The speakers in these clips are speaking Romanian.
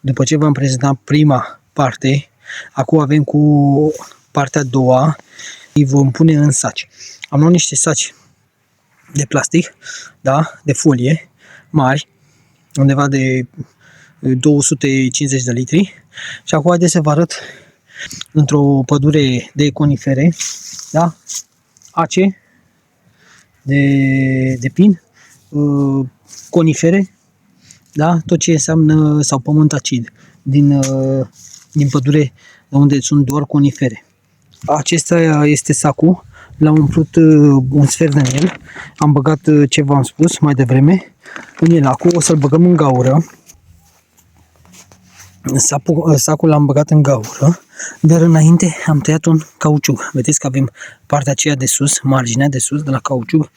După ce v-am prezentat prima parte, acum avem cu partea a doua, îi vom pune în saci. Am luat niște saci de plastic, da, de folie, mari, undeva de 250 de litri. Și acum haideți să vă arăt într-o pădure de conifere, da, ace, de pin, conifere, da, tot ce înseamnă, sau pământ acid, din pădure unde sunt doar conifere. Acesta este sacul, l-am umplut un sfert din el, am băgat ce v-am spus mai devreme în el. Acum o să-l băgăm în gaură. Sacul l-am băgat în gaură, dar înainte am tăiat un cauciuc. Vedeți că avem partea aceea de sus, marginea de sus de la cauciuc.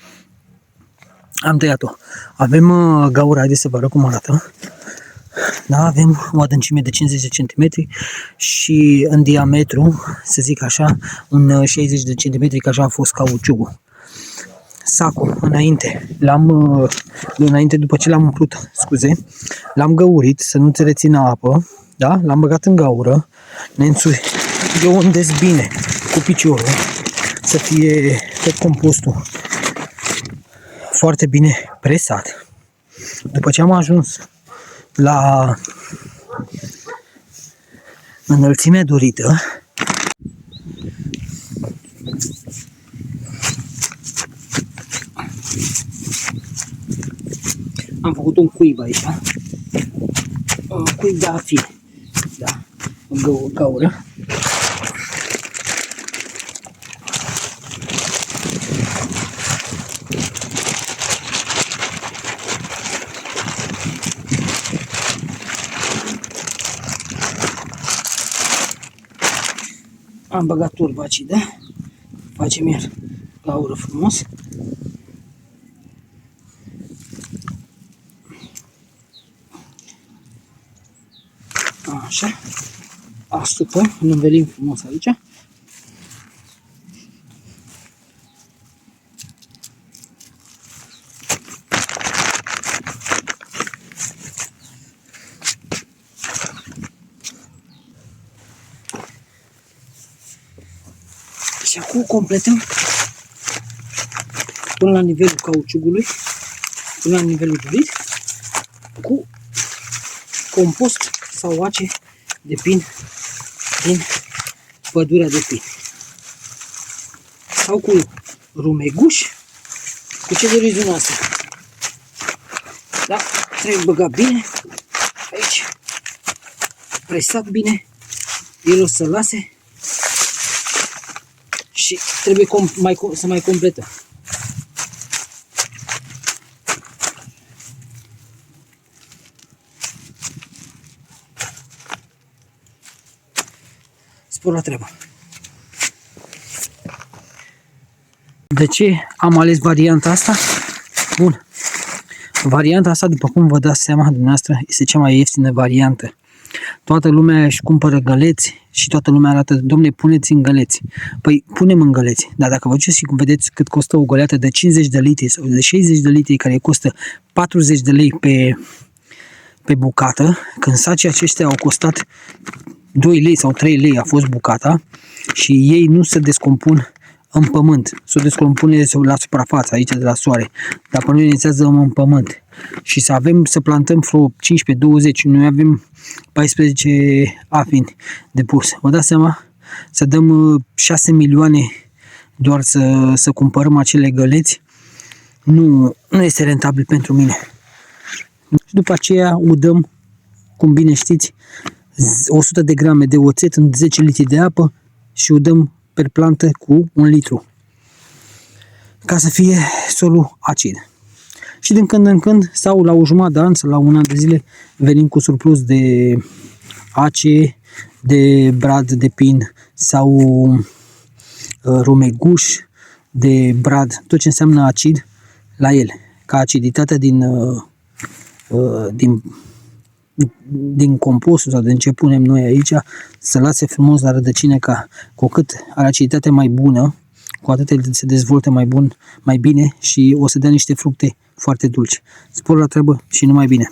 Am tăiat-o. Avem gaura, haideți să vă arăt cum arată. Da, avem o adâncime de 50 de cm și în diametru, să zic așa, un 60 de cm, că așa a fost cauciucul. Sacul, înainte, după ce l-am umplut, scuze, l-am găurit să nu ți rețină apă, da? L-am băgat în gaură, eu îndesc bine cu piciorul, să fie tot compostul foarte bine presat. După ce am ajuns la înălțimea dorită, am făcut un cuib aici, un cuib de afil, da, în gaură. Am băgat turba acidă, facem iar gaură frumos. Așa, astupăm, învelim frumos aici. Și acum completăm până la nivelul cauciucului, până la nivelul dorit, cu compost sau ace de pin din pădurea de pin. Sau cu rumeguș, cu ce doriți dumneavoastră. Da? Trebuie băgat bine aici, presat bine, el o să lase și trebuie să mai completăm. Spor la treabă. De ce am ales varianta asta? Bun. Varianta asta, după cum vă dați seama dumneavoastră, este cea mai ieftină variantă. Toată lumea își cumpără găleți și toată lumea arată, domne, puneți în găleți. Păi punem în găleți, dar dacă vă duceți și vedeți cât costă o goleată de 50 de litri sau de 60 de litri, care costă 40 de lei pe bucată, când sacii aceștia au costat 2 lei sau 3 lei a fost bucata și ei nu se descompun în pământ, se descompune la suprafață, aici de la soare, dar pe noi inițiază în pământ. Și să plantăm vreo 15-20, noi avem 14 afini de pus. Vă dați seama? Să dăm 6 milioane doar să cumpărăm acele găleți, nu este rentabil pentru mine. Și după aceea udăm, cum bine știți, 100 de grame de oțet în 10 litri de apă și udăm per plantă cu 1 litru, ca să fie solul acid. Și din când în când, sau la o jumătate de an, sau la un an de zile, venim cu surplus de ace, de brad de pin sau rumeguș, de brad, tot ce înseamnă acid la el, ca aciditatea din compostul sau din ce punem noi aici să lase frumos la rădăcină, ca cu cât are aciditate mai bună, cu atât el se dezvoltă mai bine și o să dea niște fructe foarte dulci. Spor la treabă și numai bine!